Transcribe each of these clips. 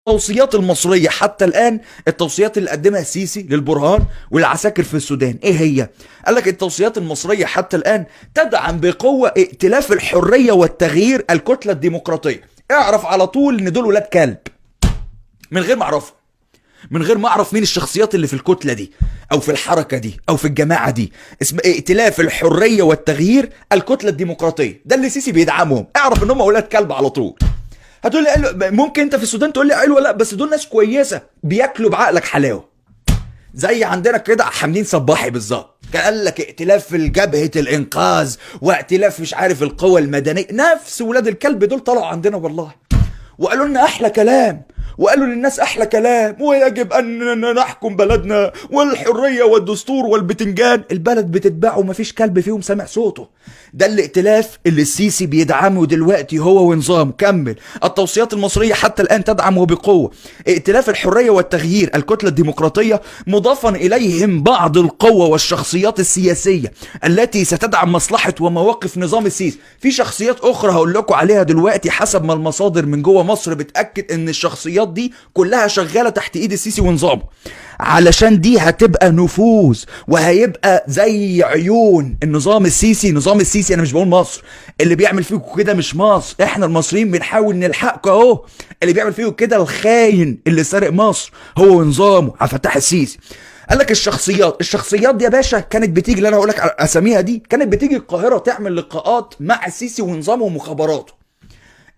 التوصيات المصرية حتى الآن، التوصيات اللي قدمها السيسي للبرهان والعساكر في السودان ايه هي؟ قال لك التوصيات المصرية حتى الآن تدعم بقوة ائتلاف الحرية والتغيير الكتلة الديمقراطية. اعرف على طول ان دول ولاد كلب من غير ما اعرفهم، من غير ما اعرف مين الشخصيات اللي في الكتلة دي او في الحركة دي او في الجماعة دي. اسم ائتلاف الحرية والتغيير الكتلة الديمقراطية، ده اللي السيسي بيدعمهم. اعرف ان هم ولاد كلب على طول. هتقول لي ممكن انت في السودان تقول لي ايوه، لا بس دول ناس كويسه بياكلوا بعقلك حلاوه، زي عندنا كده حمدين صباحي بالظبط. كان قال لك ائتلاف جبهه الانقاذ وائتلاف مش عارف القوى المدنيه، نفس ولاد الكلب دول طلعوا عندنا والله وقالوا لنا احلى كلام، وقالوا للناس احلى كلام، ويجب ان نحكم بلدنا والحريه والدستور والبتنجان. البلد بتتباع ومفيش كلب فيهم سامع صوته. ده الائتلاف اللي السيسي بيدعمه دلوقتي هو ونظام. كمل. التوصيات المصريه حتى الان تدعمه بقوه ائتلاف الحريه والتغيير الكتله الديمقراطيه، مضافا اليهم بعض القوى والشخصيات السياسيه التي ستدعم مصلحه ومواقف نظام السيسي. في شخصيات اخرى هقول لكم عليها دلوقتي حسب ما المصادر من جوه مصر بتاكد ان الشخصيات دي كلها شغاله تحت ايد السيسي ونظامه، علشان دي هتبقى نفوذ وهيبقى زي عيون النظام السيسي. نظام السيسي انا مش بقول مصر، اللي بيعمل فيكم كده مش مصر، احنا المصريين بنحاول نلحقكم اهو. اللي بيعمل فيكم كده الخاين اللي سارق مصر هو ونظامه عبد الفتاح السيسي. قال لك الشخصيات دي يا باشا كانت بتيجي، اللي انا هقول لك اساميها دي كانت بتيجي القاهره تعمل لقاءات مع السيسي ونظامه ومخابراته.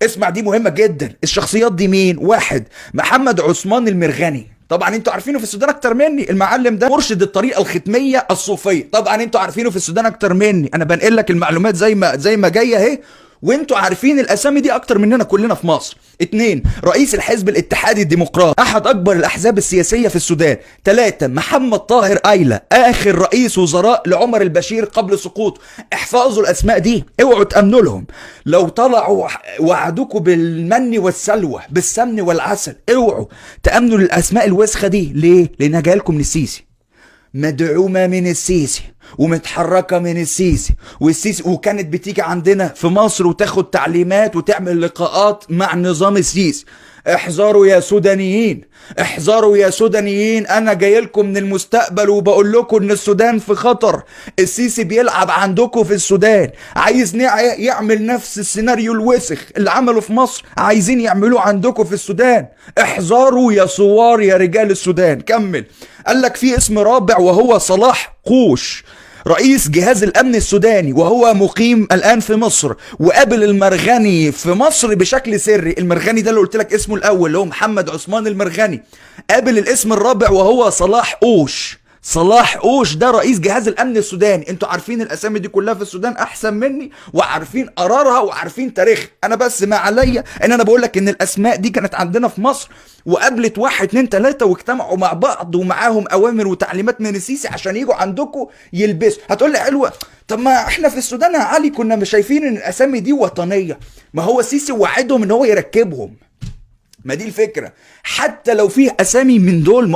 اسمع دي مهمة جدا. الشخصيات دي مين؟ واحد، محمد عثمان المرغني، طبعا انتوا عارفينه في السودان اكتر مني. المعلم ده مرشد الطريقة الختمية الصوفية، طبعا انتوا عارفينه في السودان اكتر مني. انا بنقل لك المعلومات زي ما جاية اهي، وانتوا عارفين الاسامي دي اكتر مننا كلنا في مصر. اتنين، رئيس الحزب الاتحادي الديمقراطي، احد اكبر الاحزاب السياسية في السودان. تلاتة، محمد طاهر ايلة، اخر رئيس وزراء لعمر البشير قبل سقوطه. احفظوا الاسماء دي، اوعوا تامنوا لهم. لو طلعوا وعدوكوا بالمن والسلوى بالسمن والعسل، اوعوا تامنوا للاسماء الوسخة دي. ليه؟ لانها جايه لكم من السيسي، مدعومة من السيسي ومتحركة من السيسي، والسيسي وكانت بتيجي عندنا في مصر وتاخد تعليمات وتعمل لقاءات مع نظام السيسي. احذروا يا سودانيين، احذروا يا سودانيين، انا جاي لكم من المستقبل وبقول لكم ان السودان في خطر. السيسي بيلعب عندكم في السودان، عايز يعمل نفس السيناريو الوسخ اللي عمله في مصر، عايزين يعملوه عندكم في السودان. احذروا يا ثوار يا رجال السودان. كمل. قال لك في اسم رابع وهو صلاح قوش، رئيس جهاز الامن السوداني، وهو مقيم الان في مصر، وقابل المرغني في مصر بشكل سري. المرغني ده اللي قلت لك اسمه الاول اللي هو محمد عثمان المرغني. قابل الاسم الرابع وهو صلاح قوش. صلاح قوش ده رئيس جهاز الامن السوداني. انتوا عارفين الاسامي دي كلها في السودان احسن مني، وعارفين قرارها وعارفين تاريخها. انا بس ما عليا ان انا بقول لك ان الاسماء دي كانت عندنا في مصر وقابلت 1 2 3 واجتمعوا مع بعض ومعاهم اوامر وتعليمات من السيسي عشان يجوا عندكم يلبسوا. هتقول لي حلوه، طب ما احنا في السودان يا علي كنا مش شايفين ان الاسامي دي وطنيه؟ ما هو السيسي وعدهم ان هو يركبهم. ما دي الفكره. حتى لو فيه اسامي من دول